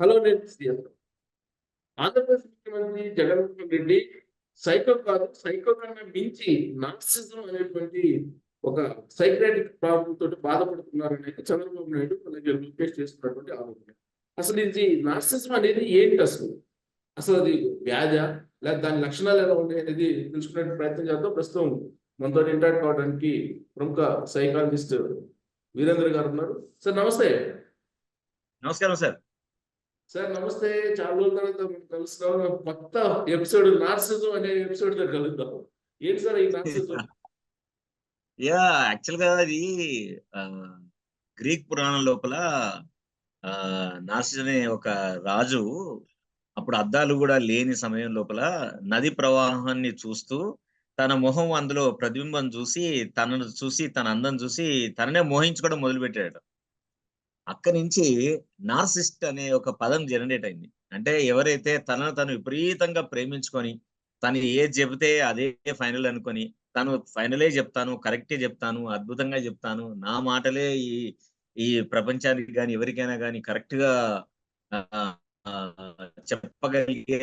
Hello నేను CS. Andhra Pradesh ముఖ్యమంత్రి Jaganmohan Reddy psycho కాదు, సైకో కన్నా మించి నార్సిజం అనేటువంటి ఒక సైక్రాటిక్ ప్రాబ్లమ్ తోటి బాధపడుతున్నారనేది చంద్రబాబు నాయుడు అలాగే లోకేష్ చేస్తున్నటువంటి ఆరోపణ. అసలు ఇది నార్సిజం అనేది ఏంటి అసలు? అసలు అది వ్యాధా? లేదా దాని లక్షణాలు ఎలా ఉన్నాయి అనేది తెలుసుకునే ప్రయత్నం చేద్దాం. ప్రస్తుతం మనతో ఇంటరాక్ట్ కావడానికి ప్రముఖ సైకాలజిస్ట్ వీరేంద్ర గారు ఉన్నారు. సార్ నమస్తే. నమస్కారం సార్. సార్ నమస్తే. చాలా రోజుల తర్వాత మనం కలుస్తున్నాం. కొత్త ఎపిసోడ్ నార్సిజం అనే ఎపిసోడ్ లో కలుద్దాం. ఏంటి సార్ ఈ నార్సిజం? యాక్చువల్‌గా అది గ్రీక్ పురాణం లోపల నార్సిస్ అనే ఒక రాజు అప్పుడు అద్దాలు కూడా లేని సమయం లోపల నది ప్రవాహాన్ని చూస్తూ తన మొహం అందులో ప్రతిబింబం చూసి తనను చూసి తన అందం చూసి తననే మోహించుకోవడం మొదలుపెట్టాడు. అక్కడి నుంచి నార్సిస్ట్ అనే ఒక పదం జనరేట్ అయింది. అంటే ఎవరైతే తనను తను విపరీతంగా ప్రేమించుకొని తను ఏది చెబితే అదే ఫైనల్ అనుకొని తను ఫైనలే చెప్తాను, కరెక్టే చెప్తాను, అద్భుతంగా చెప్తాను, నా మాటలే ఈ ఈ ప్రపంచానికి గాని ఎవరికైనా గాని కరెక్ట్ గా చెప్పగలిగే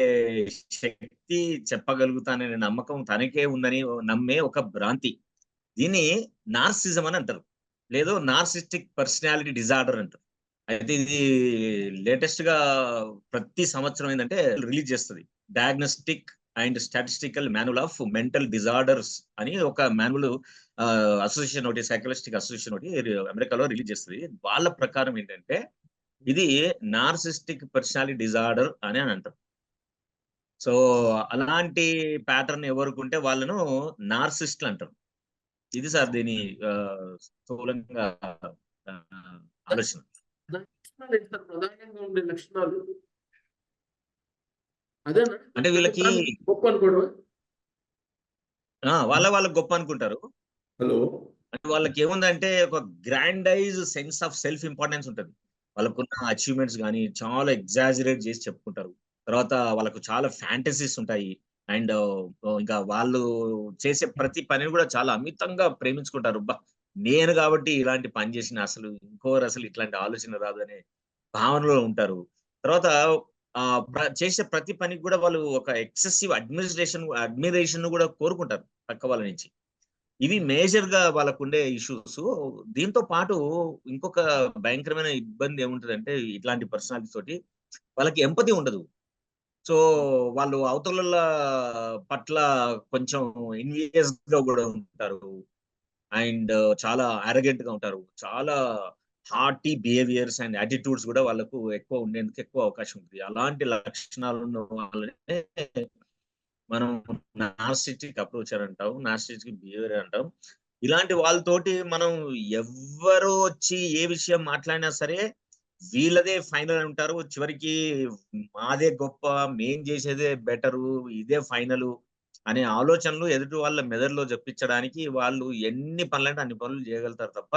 శక్తి, చెప్పగలుగుతాననే నమ్మకం తనకే ఉందని నమ్మే ఒక భ్రాంతి. దీన్ని నార్సిజం అని అంటారు. లేదు నార్సిస్టిక్ పర్సనాలిటీ డిజార్డర్ అంటారు. అయితే ఇది లేటెస్ట్ గా ప్రతి సంవత్సరం ఏంటంటే రిలీజ్ చేస్తుంది. Diagnostic and statistical manual of mental disorders అని ఒక మాన్యువల్ అసోసియేషన్ ఒకటి, సైకాలజిస్టిక్ అసోసియేషన్ ఒకటి అమెరికాలో రిలీజ్ చేస్తుంది. వాళ్ళ ప్రకారం ఏంటంటే ఇది నార్సిస్టిక్ పర్సనాలిటీ డిజార్డర్ అని అంటారు. సో అలాంటి ప్యాటర్న్ ఎవరికి ఉంటే వాళ్ళను నార్సిస్ట్లు అంటారు. ఇది సార్ దీని స్థూలంగా ఆలోచన. లక్షణాలు ఏంటి సార్? ప్రధానంగా ఉండే లక్షణాలు అదేనా? అంటే వీళ్ళకి గొప్ప అనుకోవడం. వాళ్ళకి గొప్ప అనుకుంటారు. హలో. అంటే వాళ్ళకి ఏముందంటే ఒక గ్రాండైజ్ సెన్స్ ఆఫ్ సెల్ఫ్ ఇంపార్టెన్స్ ఉంటుంది. వాళ్ళకున్న అచీవ్మెంట్స్ కానీ చాలా ఎగ్జాజరేట్ చేసి చెప్పుకుంటారు. తర్వాత వాళ్ళకు చాలా ఫ్యాంటసీస్ ఉంటాయి. అండ్ ఇంకా వాళ్ళు చేసే ప్రతి పనిని కూడా చాలా అమితంగా ప్రేమించుకుంటారు. నేను కాబట్టి ఇలాంటి పని చేసిన అసలు ఇంకోరు అసలు ఇట్లాంటి ఆలోచన రాదు అనే భావనలో ఉంటారు. తర్వాత చేసే ప్రతి పనికి కూడా వాళ్ళు ఒక ఎక్సెసివ్ అడ్మిరేషన్ కూడా కోరుకుంటారు పక్క వాళ్ళ నుంచి. ఇవి మేజర్ గా వాళ్ళకుండే ఇష్యూస్. దీంతో పాటు ఇంకొక భయంకరమైన ఇబ్బంది ఏముంటదంటే ఇట్లాంటి పర్సనాలిటీ తోటి వాళ్ళకి ఎంపతి ఉండదు. సో వాళ్ళు అవతల పట్ల కొంచెం ఎన్వియస్ గా కూడా ఉంటారు. అండ్ చాలా అరగెంట్ గా ఉంటారు. చాలా హార్టీ బిహేవియర్స్ అండ్ యాటిట్యూడ్స్ కూడా వాళ్ళకు ఎక్కువ ఉండేందుకు ఎక్కువ అవకాశం ఉంది. అలాంటి లక్షణాలు ఉన్న వాళ్ళనే మనం నార్సిస్టిక్ అప్రోచర్ అంటాం, నార్సిస్టిక్ బిహేవియర్ అంటాం. ఇలాంటి వాళ్ళతోటి మనం ఎవ్వరు వచ్చి ఏ విషయం మాట్లాడినా సరే వీళ్ళదే ఫైనల్ ఉంటారు. చివరికి మాదే గొప్ప, మేం చేసేదే బెటరు, ఇదే ఫైనల్ అనే ఆలోచనలు ఎదుటి వాళ్ళ మెదడులో చెప్పించడానికి వాళ్ళు ఎన్ని పనులంటే అన్ని పనులు చేయగలుగుతారు తప్ప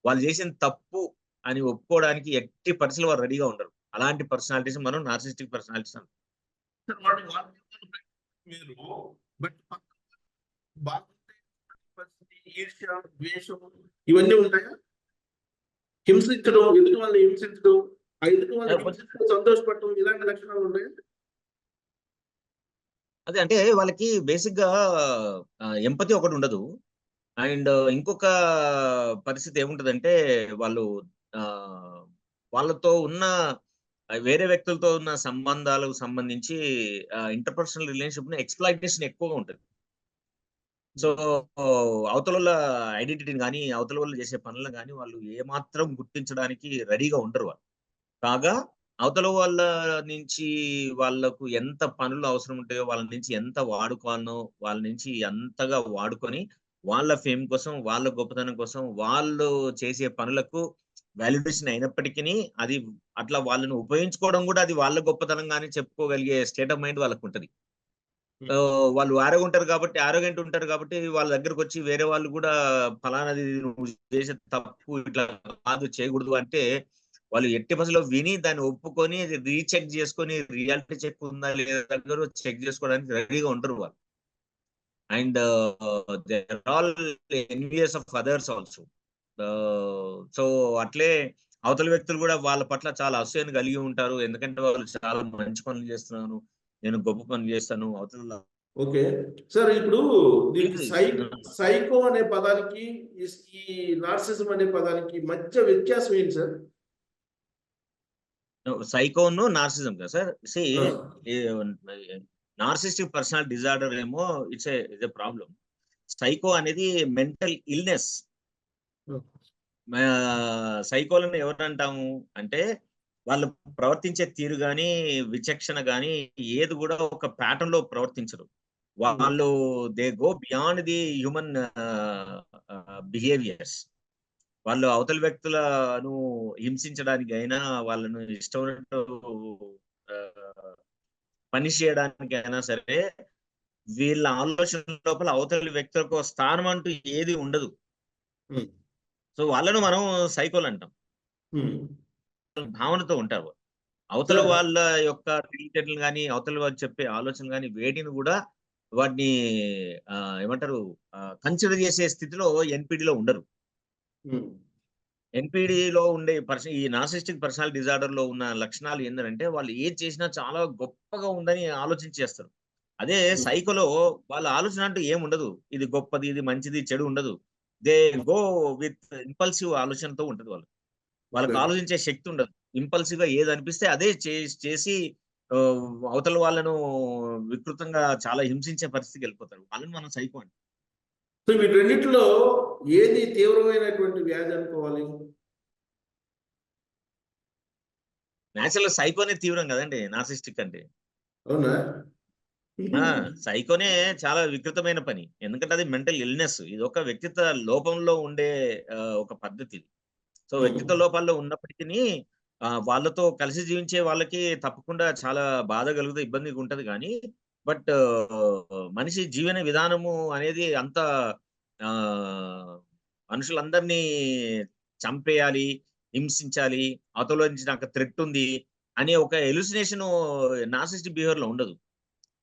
వాళ్ళు చేసిన తప్పు అని ఒప్పుకోవడానికి ఎట్టి పరిస్థితుల్లో వారు రెడీగా ఉండరు. అలాంటి పర్సనాలిటీస్ మనం నార్సిస్టిక్ పర్సనాలిటీస్ అంటాం. మీరు బట్ బాగుంటే పరిస్థితి, ఈర్ష్య, ద్వేషం ఇవన్నీ ఉంటాయా? హింసించడం, ఎదుటి వాళ్ళని హింసించడం, ఆ ఎదుటి వాళ్ళని హింసించడం, సంతోషపడటం ఇలాంటి లక్షణాలు ఉంటాయా? అదే అంటే వాళ్ళకి బేసిక్ గా ఎంపతి ఒకటి ఉండదు. అండ్ ఇంకొక పరిస్థితి ఏముంటదంటే వాళ్ళు వాళ్ళతో ఉన్న వేరే వ్యక్తులతో ఉన్న సంబంధాలకు సంబంధించి ఇంటర్పర్సనల్ రిలేషన్షిప్ ఎక్స్‌ప్లాయిటేషన్ ఎక్కువగా ఉంటుంది. సో అవతల ఐడెంటిటీని కానీ అవతల వాళ్ళు చేసే పనులను కానీ వాళ్ళు ఏమాత్రం గుర్తించడానికి రెడీగా ఉండరు వాళ్ళు. కాగా అవతల వాళ్ళ నుంచి వాళ్ళకు ఎంత పనులు అవసరం ఉంటాయో వాళ్ళ నుంచి ఎంత వాడుకోవాలనో వాళ్ళ నుంచి అంతగా వాడుకొని వాళ్ళ ఫేమ్ కోసం, వాళ్ళ గొప్పతనం కోసం వాళ్ళు చేసే పనులకు వాల్యుడేషన్ అయినప్పటికీ అది అట్లా వాళ్ళని ఉపయోగించుకోవడం కూడా అది వాళ్ళ గొప్పతనంగానే చెప్పుకోగలిగే స్టేట్ ఆఫ్ మైండ్ వాళ్ళకు ఉంటది. వాళ్ళు ఆరోగెంట్ ఉంటారు కాబట్టి వాళ్ళ దగ్గరకు వచ్చి వేరే వాళ్ళు కూడా ఫలానాది నువ్వు చేసే తప్పు ఇట్లా కాదు చేయకూడదు అంటే వాళ్ళు ఎట్టి బస్సులో విని దాన్ని ఒప్పుకొని రీచెక్ చేసుకొని రియాలిటీ చెక్ ఉందా లేదా చెక్ చేసుకోవడానికి రెడీగా ఉంటారు వాళ్ళు. And they are all envious of others also. So అట్లే అవతల వ్యక్తులు కూడా వాళ్ళ పట్ల చాలా అసూయను కలిగి ఉంటారు. ఎందుకంటే వాళ్ళు చాలా మంచి పనులు చేస్తున్నాను, నేను గొప్ప పనులు చేస్తాను అవతల. ఓకే. సార్ ఇప్పుడు దీనికి సైకో అనే పదానికి ఈ నార్సిజం అనే పదానికి మధ్య వ్యత్యాసం ఏంటి సార్? సైకోను నార్సిజం కదా సార్. నార్సిస్టిక్ పర్సనల్ డిజార్డర్ ఏమో ఇట్స్ ఏ ప్రాబ్లం. సైకో అనేది మెంటల్ ఇల్నెస్. సైకోలను ఎవరంటాము అంటే వాళ్ళు ప్రవర్తించే తీరు గాని, విచక్షణ గాని ఏది కూడా ఒక ప్యాటర్న్ లో ప్రవర్తించరు. వాళ్ళు they go beyond the human behaviours. వాళ్ళు అవతల వ్యక్తులను హింసించడానికి అయినా, వాళ్ళను ఇష్టం ఉన్నట్టు పనిష్ చేయడానికి అయినా సరే, వీళ్ళ ఆలోచన లోపల అవతలి వ్యక్తులకు స్థానం అంటూ ఏది ఉండదు. సో వాళ్ళను మనం సైకోలు అంటాం. భావనతో ఉంటారు. అవతల వాళ్ళ యొక్క తెలివితేటలు కానీ, అవతల వాళ్ళు చెప్పే ఆలోచన కానీ వేటిని కూడా వాటిని ఏమంటారు కన్సిడర్ చేసే స్థితిలో ఎన్పిడిలో ఉండరు. ఎన్పిడిలో ఉండే ఈ నార్సిస్టిక్ పర్సనాలిటీ డిజార్డర్ లో ఉన్న లక్షణాలు ఏంటంటే వాళ్ళు ఏది చేసినా చాలా గొప్పగా ఉందని ఆలోచించేస్తారు. అదే సైకోలో వాళ్ళ ఆలోచన అంటూ ఏముండదు. ఇది గొప్పది, ఇది మంచిది, చెడు ఉండదు. దే గో విత్ ఇంపల్సివ్ ఆలోచనతో ఉంటది వాళ్ళకి ఆలోచించే శక్తి ఉండదు. ఇంపల్సివ్ గా ఏది అనిపిస్తే అదే చేసి అవతల వాళ్ళను వికృతంగా చాలా హింసించే పరిస్థితికి వెళ్ళిపోతారు. వాళ్ళని మనం సైకో అంటాం. సో వీటన్నిటిలో ఏది తీవ్రమైనటువంటి వ్యాధి అనుకోవాలి? నేచురల్ సైకోనే తీవ్రం కదండి నార్సిస్టిక్ అంటే. అవునా? సైకోనే చాలా వికృతమైన పని. ఎందుకంటే అది మెంటల్ ఇల్నెస్. ఇది ఒక వ్యక్తిత్వ లోపంలో ఉండే ఒక పద్ధతి. సో వ్యక్తిత్వ లోపాల్లో ఉన్నప్పటికీ వాళ్ళతో కలిసి జీవించే వాళ్ళకి తప్పకుండా చాలా బాధ కలుగుతుంది, ఇబ్బందిగా ఉంటది. కానీ బట్ మనిషి జీవన విధానము అనేది అంత మనుషులందరినీ చంపేయాలి, హింసించాలి, అవతల నుంచి నాకు థ్రెట్ ఉంది అనే ఒక ఎలుసినేషన్ నార్సిస్టిక్ బిహేవియర్ లో ఉండదు.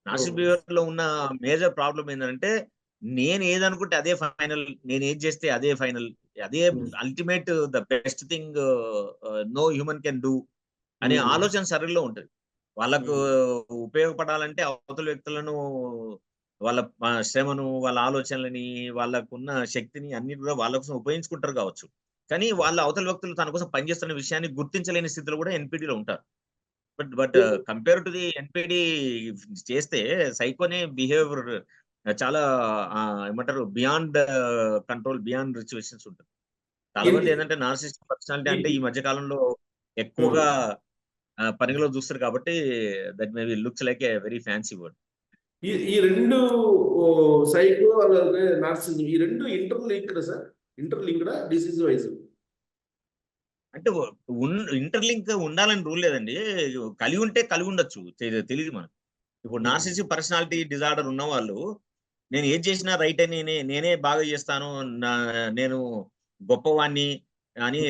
నార్సిస్టిక్ బిహేవియర్ లో ఉన్న మేజర్ ప్రాబ్లం ఏంటంటే నేను ఏదనుకుంటే అదే ఫైనల్, నేను ఏది చేస్తే అదే ఫైనల్, అదే ultimate the best thing no human can do అనే ఆలోచన శరీరంలో ఉంటుంది. వాళ్ళకు ఉపయోగపడాలంటే అవతల వ్యక్తులను వాళ్ళ శ్రమను, వాళ్ళ ఆలోచనలని, వాళ్ళకున్న శక్తిని అన్ని కూడా వాళ్ళ కోసం ఉపయోగించుకుంటారు కావచ్చు. కానీ వాళ్ళ అవతల వ్యక్తులు తన కోసం పనిచేస్తున్న విషయాన్ని గుర్తించలేని స్థితిలో కూడా ఎన్పిడిలో ఉంటారు. బట్ కంపేర్ టు ది ఎన్పిడి చేస్తే సైకోనే బిహేవియర్ చాలా ఏమంటారు బియాండ్ కంట్రోల్, బియాండ్ సిచ్యువేషన్స్ ఉంటుంది. చాలా మంది ఏంటంటే నార్సిస్టిక్ పర్సనాలిటీ అంటే ఈ మధ్య కాలంలో ఎక్కువగా పరిగణలో చూస్తారు కాబట్టి that may be looks like a very fancy word. ఈ రెండు సైకో అలాగే నార్సిజం ఈ రెండు ఇంటర్లింక్డ్ సార్? ఇంటర్లింక్డా డిసీజ్ వైజ్? అంటే ఇంటర్లింక్ ఉండాలని రూల్ లేదండి. కలిగి ఉంటే కలిగి ఉండొచ్చు, తెలియదు మనకు. ఇప్పుడు నార్సిస్టిక్ పర్సనాలిటీ డిజార్డర్ ఉన్న వాళ్ళు నేను ఏది చేసినా రైట్ అని, నేనే బాగా చేస్తాను, నేను గొప్పవాణ్ణి అని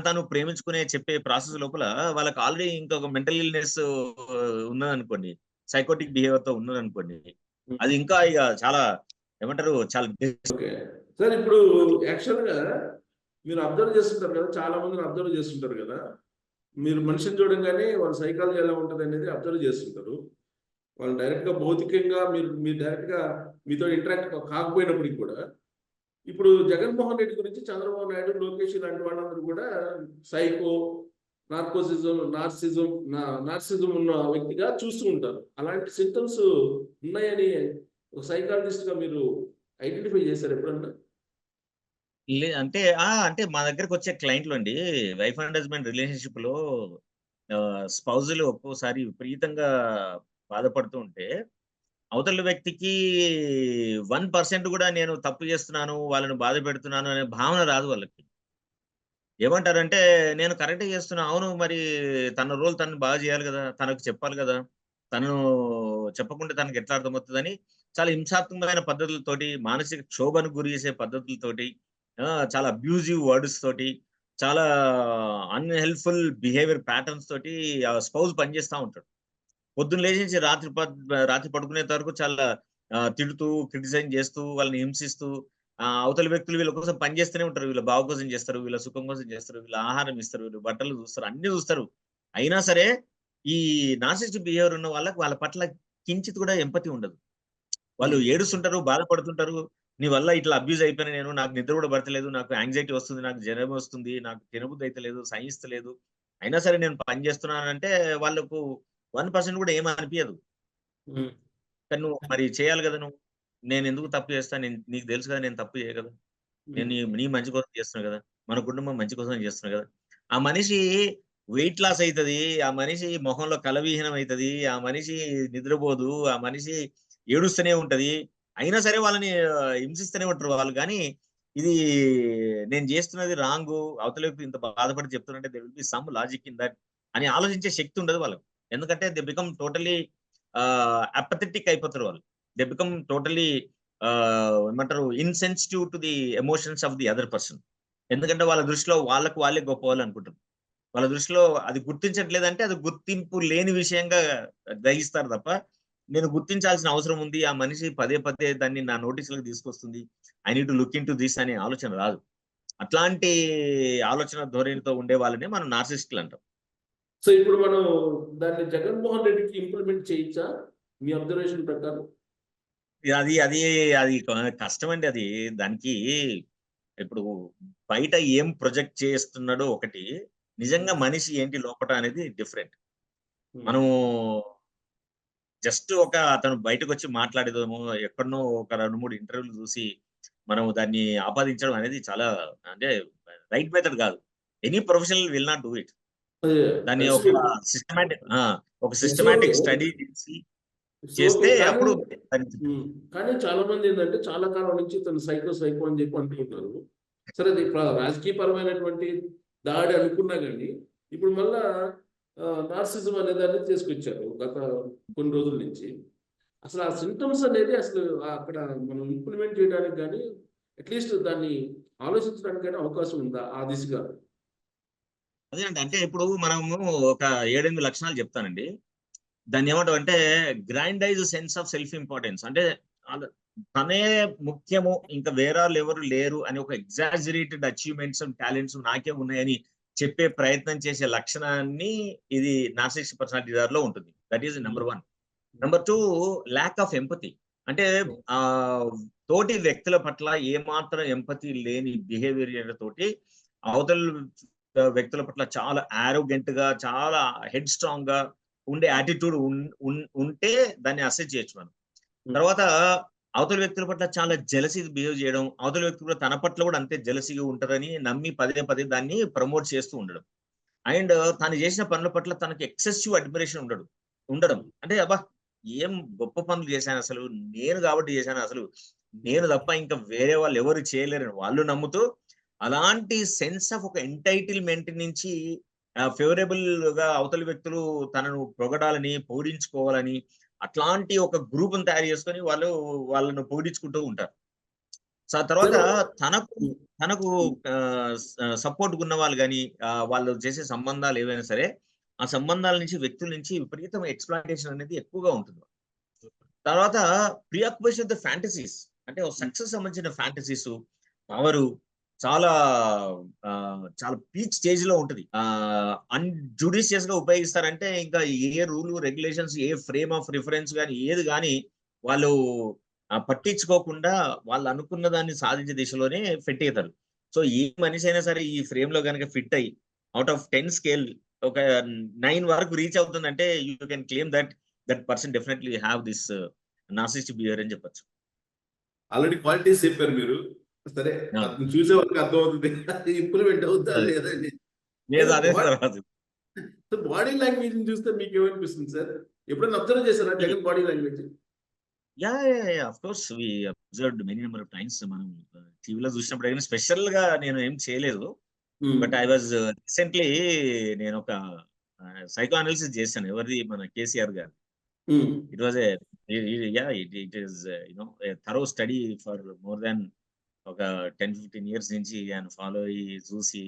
తను ప్రేమించుకునే చెప్పే ప్రాసెస్ లోపల వాళ్ళకి ఆల్రెడీ ఇంకొక మెంటల్ ఇల్నెస్ ఉన్నదనుకోండి, సైకోటిక్ బిహేవియర్ తో ఉన్నదనుకోండి, అది ఇంకా ఇక చాలా ఏమంటారు చాలా. సార్ ఇప్పుడు యాక్చువల్ గా మీరు అబ్జర్వ్ చేస్తుంటారు కదా, చాలా మందిని అబ్జర్వ్ చేస్తుంటారు కదా, మీరు మనిషిని చూడంగానే వాళ్ళ సైకాలజీ ఎలా ఉంటుంది అనేది అబ్జర్వ్ చేస్తుంటారు. వాళ్ళు డైరెక్ట్ గా భౌతికంగా మీరు డైరెక్ట్ గా మీతో ఇంటరాక్ట్ కాకపోయినప్పటికీ కూడా, ఇప్పుడు జగన్మోహన్ రెడ్డి గురించి చంద్రబాబు నాయుడు, లోకేష్ లాంటి వాళ్ళందరూ కూడా సైకో, నార్సిజం ఉన్న వ్యక్తిగా చూస్తూ ఉంటారు. అలాంటి సింటమ్స్ ఉన్నాయని ఒక సైకాలజిస్ట్ గా మీరు ఐడెంటిఫై చేశారు ఎప్పుడన్నా? అంటే అంటే మా దగ్గరకు వచ్చే క్లయింట్లు అండి, వైఫ్ అండ్ హస్బెండ్ రిలేషన్షిప్ లో స్పౌజులు ఒక్కోసారి విపరీతంగా బాధపడుతూ ఉంటే అవతల వ్యక్తికి 1% కూడా నేను తప్పు చేస్తున్నాను, వాళ్ళని బాధ పెడుతున్నాను అనే భావన రాదు వాళ్ళకి. ఏమంటారంటే నేను కరెక్టే చేస్తున్నా. అవును, మరి తన రోల్ తను బాగా చేయాలి కదా, తనకు చెప్పాలి కదా, తను చెప్పకుంటే తనకి ఎట్లా అర్థమవుతుందని చాలా హింసాత్మకమైన పద్ధతులతోటి, మానసిక క్షోభను గురి చేసే పద్ధతులతోటి, చాలా అబ్యూజివ్ వర్డ్స్ తోటి, చాలా అన్హెల్ప్ఫుల్ బిహేవియర్ ప్యాటర్న్స్ తోటి ఆ స్పౌజ్ పనిచేస్తూ ఉంటాడు. పొద్దున్న లేచి రాత్రి పడుకునే వరకు చాలా తిడుతూ, క్రిటిసైజ్ చేస్తూ, వాళ్ళని హింసిస్తూ అవతల వ్యక్తులు వీళ్ళ కోసం పని చేస్తూనే ఉంటారు. వీళ్ళ బావ కోసం చేస్తారు, వీళ్ళ సుఖం కోసం చేస్తారు, వీళ్ళ ఆహారం ఇస్తారు, వీళ్ళు బట్టలు చూస్తారు, అన్ని చూస్తారు. అయినా సరే ఈ నార్సిస్టిక్ బిహేవియర్ ఉన్న వాళ్ళకి వాళ్ళ పట్ల కించిత్ కూడా ఎంపతి ఉండదు. వాళ్ళు ఏడుస్తుంటారు, బాధపడుతుంటారు. నీ వల్ల ఇట్లా అబ్యూజ్ అయిపోయినా నేను, నాకు నిద్ర కూడా పడతలేదు, నాకు యాంగ్జైటీ వస్తుంది, నాకు జ్వరం వస్తుంది, నాకు తినబుద్ధి అయితలేదు, సహిస్తలేదు. అయినా సరే నేను పని చేస్తున్నానంటే వాళ్ళకు 1% కూడా ఏమి అనిపియదు. కానీ నువ్వు మరి చేయాలి కదా నువ్వు. నేను ఎందుకు తప్పు చేస్తా? నీకు తెలుసు కదా నేను తప్పు చేయ కదా. నేను నీ మంచి కోసం చేస్తున్నా కదా. మన కుటుంబం మంచి కోసం చేస్తున్నా కదా. ఆ మనిషి వెయిట్ లాస్ అయితది. ఆ మనిషి మొహంలో కలవిహీనం అయితది. ఆ మనిషి నిద్రపోదు. ఆ మనిషి ఏడుస్తూనే ఉంటది. అయినా సరే వాళ్ళని హింసిస్తూనే ఉంటారు వాళ్ళు. కానీ ఇది నేను చేస్తున్నది రాంగు. అవతల వ్యక్తి ఇంత బాధపడి చెప్తున్నంటే there will be some logic in that అని ఆలోచించే శక్తి ఉండదు వాళ్ళకి. ఎందుకంటే దే బికమ్ టోటల్లీ అపథెటిక్ అయిపోతారు వాళ్ళు. దే బికమ్ టోటల్లీ ఏమంటారు insensitive to the emotions of the other person. ఎందుకంటే వాళ్ళ దృష్టిలో వాళ్ళకి వాళ్ళే గొప్పవాళ్ళు అనుకుంటారు. వాళ్ళ దృష్టిలో అది గుర్తించట్లేదంటే అది గుర్తింపు లేని విషయంగా గ్రహిస్తారు తప్ప, నేను గుర్తించాల్సిన అవసరం ఉంది. ఆ మనిషి పదే పదే దాన్ని నా నోటీసులోకి తీసుకొస్తుంది. I need to look into this అనే ఆలోచన రాదు. అట్లాంటి ఆలోచన ధోరణితో ఉండే వాళ్ళనే మనం నార్సిస్టులు అంటాం. సో ఇప్పుడు మనం దాన్ని జగన్మోహన్ రెడ్డికి ఇంప్లిమెంట్ చేయొచ్చా మీ అబ్జర్వేషన్ ప్రకారం? అది అది అది కష్టమండి అది. దానికి ఇప్పుడు బయట ఏం ప్రొజెక్ట్ చేస్తున్నాడో ఒకటి, నిజంగా మనిషి ఏంటి లోపట అనేది డిఫరెంట్. మనము జస్ట్ అతను బయటకొచ్చి మాట్లాడేదేమో ఎక్కడనో ఒక 2, 3 ఇంటర్వ్యూలు చూసి మనం దాన్ని ఆపాదించడం అనేది చాలా అంటే రైట్ మెథడ్ కాదు. Any professional will not do it. దాన్ని ఒక సిస్టమాటిక్ సిస్టమాటిక్ స్టడీ చేసి చేస్తే అప్పుడు కానీ చాలా మంది ఏంటంటే చాలా కాలం నుంచి తను సైకో అని చెప్పి అంటున్నారు. సరే అది రాజకీయ పరమైనటువంటి దాడి అనుకున్నా కానీ ఇప్పుడు మళ్ళా నార్సిజం అనే దాన్ని తీసుకొచ్చారు గత కొన్ని రోజుల నుంచి. అసలు ఆ సింటమ్స్ అనేది అసలు అక్కడ మనం ఇంప్లిమెంట్ చేయడానికి కానీ అట్లీస్ట్ దాన్ని ఆలోచించడానికి కానీ అవకాశం ఉందా ఆ దిశగా? అదే అంటే ఇప్పుడు మనము ఒక 7-8 లక్షణాలు చెప్తానండి. దాన్ని ఏమంటాం అంటే గ్రాండైజ్ సెన్స్ ఆఫ్ సెల్ఫ్ ఇంపార్టెన్స్. అంటే తనే ముఖ్యము, ఇంకా వేరే ఎవరు లేరు అని ఒక ఎగ్జాజరేటెడ్ అచీవ్మెంట్స్ అండ్ టాలెంట్స్ నాకే ఉన్నాయని చెప్పే ప్రయత్నం చేసే లక్షణాన్ని ఇది నార్సిస్టిక్ పర్సనాలిటీ డిజార్డర్ లో ఉంటుంది. That is number 1. Number 2 lack of empathy. అంటే తోటి వ్యక్తుల పట్ల ఏమాత్రం ఎంపతి లేని బిహేవియర్ తోటి అవతల వ్యక్తుల పట్ల చాలా ఆరోగెంట్ గా, చాలా హెడ్ స్ట్రాంగ్ గా ఉండే యాటిట్యూడ్ ఉంటే దాన్ని అసెస్ చేయొచ్చు మనం. తర్వాత అవతల వ్యక్తుల పట్ల చాలా జెలసీ బిహేవ్ చేయడం, అవతల వ్యక్తులు కూడా తన పట్ల కూడా అంతే జెలసీగా ఉంటారని నమ్మి పదే పదే దాన్ని ప్రమోట్ చేస్తూ ఉండడం. అండ్ తను చేసిన పనుల పట్ల తనకి ఎక్సెసివ్ అడ్మిరేషన్ ఉండడం. అంటే అబ్బా ఏం గొప్ప పనులు చేశాను అసలు, నేను కాబట్టి చేశాను, అసలు నేను తప్ప ఇంకా వేరే వాళ్ళు ఎవరు చేయలేరని వాళ్ళు నమ్ముతూ అలాంటి సెన్స్ ఆఫ్ ఒక ఎంటైటిల్మెంట్ నుంచి ఫేవరబుల్ గా అవతలి వ్యక్తులు తనను పొగడాలని, పొగిడించుకోవాలని అట్లాంటి ఒక గ్రూప్‌ని తయారు చేసుకొని వాళ్ళను పొగిడించుకుంటూ ఉంటారు. తర్వాత తనకు సపోర్ట్‌గా ఉన్న వాళ్ళు గాని, వాళ్ళు చేసే సంబంధాలు ఏవైనా సరే, ఆ సంబంధాల నుంచి వ్యక్తుల నుంచి విపరీతమైన ఎక్స్‌ప్లాయిటేషన్ అనేది ఎక్కువగా ఉంటుంది. తర్వాత ప్రియాక్యుపేషన్ విత్ ద ఫ్యాంటసీస్. అంటే సక్సెస్ సంబంధించిన ఫ్యాంటసీస్, పవరు చాలా చాలా పీక్ స్టేజ్ లో ఉంటుంది. అన్‌జుడిషియస్ గా ఉపయోగిస్తారంటే ఇంకా ఏ రూల్ రెగ్యులేషన్స్, ఏ ఫ్రేమ్ ఆఫ్ రిఫరెన్స్ గాని ఏది గాని వాళ్ళు పట్టించుకోకుండా వాళ్ళు అనుకున్న దాన్ని సాధించే దిశలోనే పెట్టేతారు. సో ఏ మనిషి అయినా సరే ఈ ఫ్రేమ్ లో కనుక ఫిట్ అయ్యి అవుట్ ఆఫ్ 10 స్కేల్ ఒక 9 వరకు రీచ్ అవుతుందంటే you can claim that person definitely have this narcissistic behaviour అని చెప్పొచ్చు. ఆల్రెడీ క్వాలిటీస్ చెప్పారు మీరు. సరే చూసే వాళ్ళకి అర్థమవుతుంది ఇంప్లిమెంట్ అవుతా లేదని. బాడీ లాంగ్వేజ్ చూస్తే మీకు ఏమనిపిస్తుంది సార్? ఎప్పుడైనా అబ్జర్వ్ చేశారా Jagan body language? Of course we observed many number of times. మనం టీవీలో చూసినప్పుడు స్పెషల్ గా నేను ఏం చేయలేదు. బట్ ఐ వాజ్ రీసెంట్లీ నేను ఒక సైకో అనాలిసిస్ చేశాను. ఎవరిది? మన కేసీఆర్ గారు. It was it is a thorough study for more than ఒక 10-15 ఇయర్స్ నుంచి ఆయన ఫాలో అయ్యి చూసి,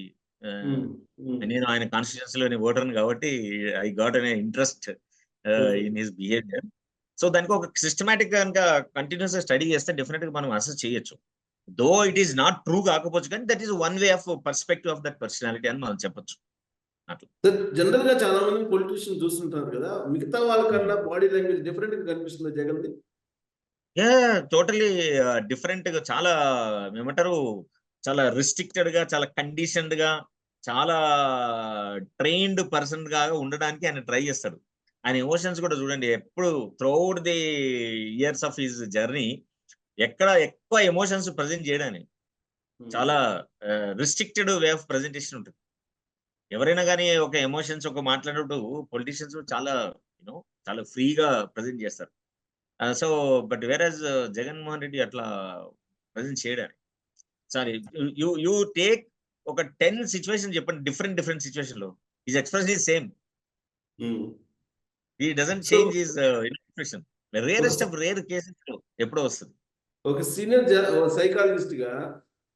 నేను ఆయన కాన్స్టిట్యూన్సీ లోని ఓటర్ని కాబట్టి I got an interest in his behaviour. So దానికి ఒక సిస్టమాటిక్ గా కనుక కంటిన్యూస్ గా స్టడీ చేస్తే డెఫినెట్ గా మనం అసెస్ చేయొచ్చు. Though it is not true కాకపోవచ్చు, కానీ that is one way of perspective of that personality అని మనం చెప్పొచ్చు. అట్లా జనరల్ గా చాలా మంది పొలిటీషియన్ చూస్తుంటారు కదా, మిగతా వాళ్ళకన్నా బాడీ లాంగ్వేజ్ డిఫరెంట్ గా కనిపిస్తుంది జగన్ది. టోటలీ డిఫరెంట్ గా, చాలా ఏమంటారు, చాలా రిస్ట్రిక్టెడ్ గా, చాలా కండిషన్డ్ గా, చాలా ట్రైన్డ్ పర్సన్ గా ఉండడానికి ఆయన ట్రై చేస్తాడు. ఆయన ఎమోషన్స్ కూడా చూడండి, ఎప్పుడు throughout the years of his journey ఎక్కడ ఎక్కువ ఎమోషన్స్ ప్రజెంట్ చేయడానికి చాలా రిస్ట్రిక్టెడ్ వే ఆఫ్ ప్రజెంటేషన్ ఉంటుంది. ఎవరైనా కానీ ఒక ఎమోషన్స్ ఒక మాట్లాడినప్పుడు పొలిటీషియన్స్ చాలా యూనో చాలా ఫ్రీగా ప్రజెంట్ చేస్తారు. సో బట్ వేరేజ్ జగన్మోహన్ రెడ్డి అట్లా ప్రజెంట్ చేయడానికి సారీ, యూ టేక్ ఒక 10 సిచ్యువేషన్ చెప్పండి, డిఫరెంట్ సిచ్యువేషన్ లో his expression is same. He doesn't so change his expression. Rarest of rare cases ఎప్పుడో వస్తుంది. ఒక సీనియర్ సైకాలజిస్ట్ గా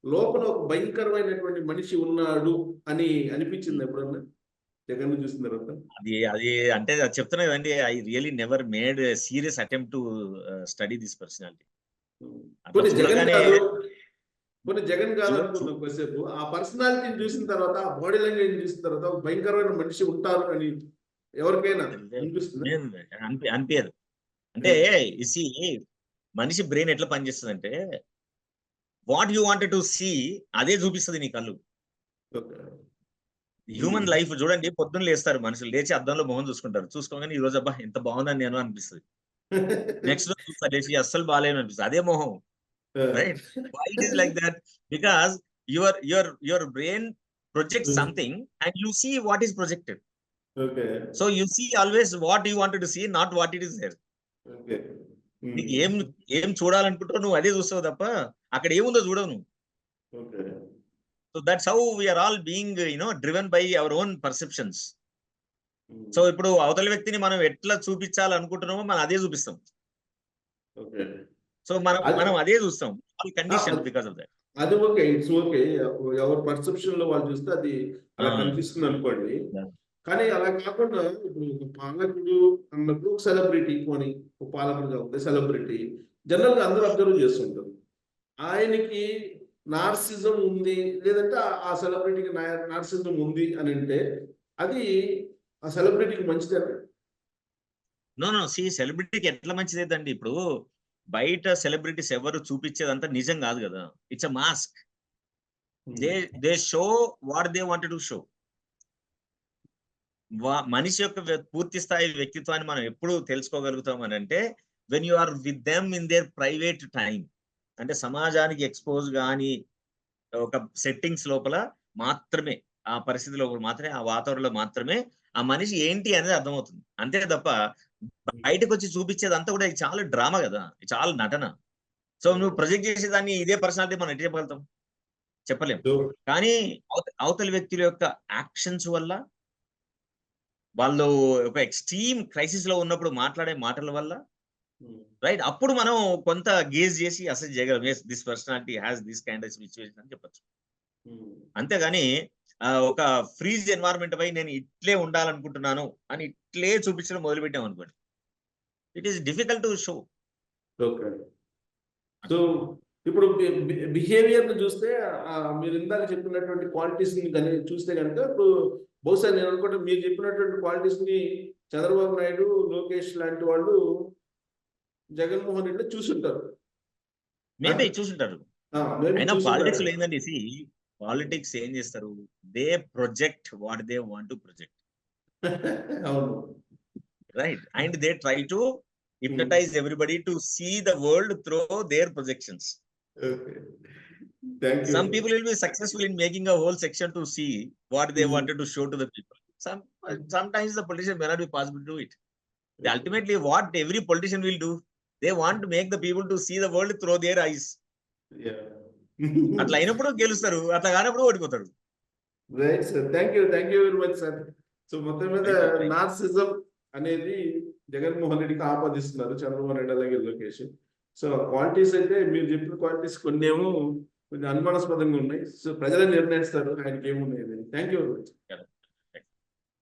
లోపల ఒక భయంకరమైనటువంటి మనిషి ఉన్నాడు అని అనిపించింది ఎప్పుడన్నా జగన్ చూసిన తర్వాత? అది అంటే అది చెప్తున్నా కదండి, I really never made serious attempt to study this personality. కొన్ని జగన్ చూడగానే కాదు, కొన్ని జగన్ కాదు అనుకుందాం కొద్దిసేపు, ఆ పర్సనాలిటీని చూసిన తర్వాత, ఆ బాడీ లాంగ్వేజ్ చూసిన తర్వాత ఒక భయంకరమైన మనిషి ఉంటారు అని ఎవరికైనా అనిపిస్తుంది? అనిపించదు. అంటే ఇసి మనిషి బ్రెయిన్ ఎట్లా పనిచేస్తుంది అంటే, what you wanted to see అదే చూపిస్తుంది నీ కళ్ళు. హ్యూమన్ లైఫ్ చూడండి, పొద్దున్న లేస్తారు మనుషులు, లేచి అద్దంలో మొహం చూసుకుంటారు, చూసుకోగానే ఈ రోజు అబ్బా ఎంత బాగుందని నేను అనిపిస్తుంది. నెక్స్ట్ రోజు చూస్తారు, లేచి అస్సలు బాగాలేను అనిపిస్తుంది, అదే మొహం. Right? Why it is like that? Because your brain projects something and you see what is projected. Okay. So you see always what you wanted to see, not what it is there. Okay. నీకు ఏం చూడాలనుకుంటావు నువ్వు అదే చూస్తావు తప్ప అక్కడ ఏముందో చూడవు నువ్వు. Okay. So that's how we are all being driven by our own perceptions. So ఇప్పుడు అవతల వ్యక్తిని మనం ఎట్లా చూపించాలనుకుంటున్నామో మనం అదే చూపిస్తాం. Okay. సో మనం అదే చూస్తాం, all condition because of that. అది ఓకే, ఇట్స్ ఓకే, ఎవరి పర్సెప్షన్ లో వాళ్ళు చూస్తే అది అలా కనిపిస్తుంది అనుకోండి. కానీ అలా కాకుండా ఇప్పుడు ఒక పాలకుడు అన్నప్పుడు సెలబ్రిటీ కొని, ఒక పాలకుడు కాకపోతే సెలబ్రిటీ జనరల్ గా అందరూ అబ్జర్వ్ చేస్తుంటారు. ఆయనకి నార్సిజం ఉంది, లేదంటే ఆ సెలబ్రిటీకి నార్సిజం ఉంది అని అంటే అది ఆ సెలబ్రిటీకి మంచిదేనా? నో సి సెలబ్రిటీకి ఎట్లా మంచిదేదండి, ఇప్పుడు బయట సెలబ్రిటీస్ ఎవరు చూపించేదంతా నిజం కాదు కదా, it's a mask. They show what they wanted to show. మనిషి యొక్క పూర్తి స్థాయి వ్యక్తిత్వాన్ని మనం ఎప్పుడు తెలుసుకోగలుగుతాం అని అంటే when you are with them in their private time. అంటే సమాజానికి ఎక్స్పోజ్ కానీ ఒక సెట్టింగ్స్ లోపల మాత్రమే, ఆ పరిస్థితి లోపల మాత్రమే, ఆ వాతావరణంలో మాత్రమే ఆ మనిషి ఏంటి అనేది అర్థమవుతుంది. అంతే తప్ప బయటకు వచ్చి చూపించేదంతా కూడా చాలా డ్రామా కదా, చాలా నటన. సో నువ్వు ప్రొజెక్ట్ చేసేదాన్ని ఇదే పర్సనాలిటీ మనం ఎట్లా చెప్పగలుగుతాం? చెప్పలేం. కానీ అవతలి వ్యక్తుల యొక్క యాక్షన్స్ వల్ల, వాళ్ళు ఒక ఎక్స్ట్రీమ్ క్రైసిస్ లో ఉన్నప్పుడు మాట్లాడే మాటల వల్ల, రైట్, అప్పుడు మనం కొంత గేజ్ చేసి అసెస్ చేయగలం, as this personality has this kind of situation అని చెప్పచ్చు. అంతేగాని ఒక ఫ్రీజ్ ఎన్వైరన్మెంట్ పై నేను ఇట్లే ఉండాలనుకుంటున్నాను అని ఇట్లే చూపించడం మొదలు పెట్టాం అనుకోండి, it is difficult to show. Okay. So ఇప్పుడు బిహేవియర్ చూస్తే మీరు ఇందాక చెప్పినటువంటి క్వాలిటీస్ ని చూస్తే కనుక, ఇప్పుడు బహుశా నేను అనుకుంటే మీరు చెప్పినటువంటి క్వాలిటీస్ ని చంద్రబాబు నాయుడు, లోకేష్ లాంటి వాళ్ళు జగన్మోహన్ రెడ్డి చూసుంటారు. మేబీ చూసుంటారు. అయినా పాలిటిక్స్ ఏంటండి, పాలిటిక్స్ ఏం చేస్తారు, they project what they want to project. అవును, right, and they try to hypnotize everybody to see the world through their projections. Okay. Thank you. Some people will be successful in making a whole section to see what they wanted to show to the people. Sometimes the politician may not be possible to do it. Ultimately, what every politician will do, they want to make the people to see the world through their eyes. Yeah. అట్లా అయినప్పుడు గెలుస్తారు, అట్లా కానప్పుడు ఓడిపోతారు. Right sir, thank you very much sir. So మొత్తం మీద narcissism అనేది జగన్మోహన్ రెడ్డికి ఆపాదిస్తున్నారు చంద్రబాబు నాయుడు అలాగే లోకేష్. సో క్వాలిటీస్ అయితే మీరు చెప్పిన క్వాలిటీస్ కొన్ని ఏమో కొంచెం అనుమానాస్పదంగా ఉన్నాయి. సో ప్రజలే నిర్ణయిస్తారు ఆయనకి ఏమున్నాయి. Thank you very much.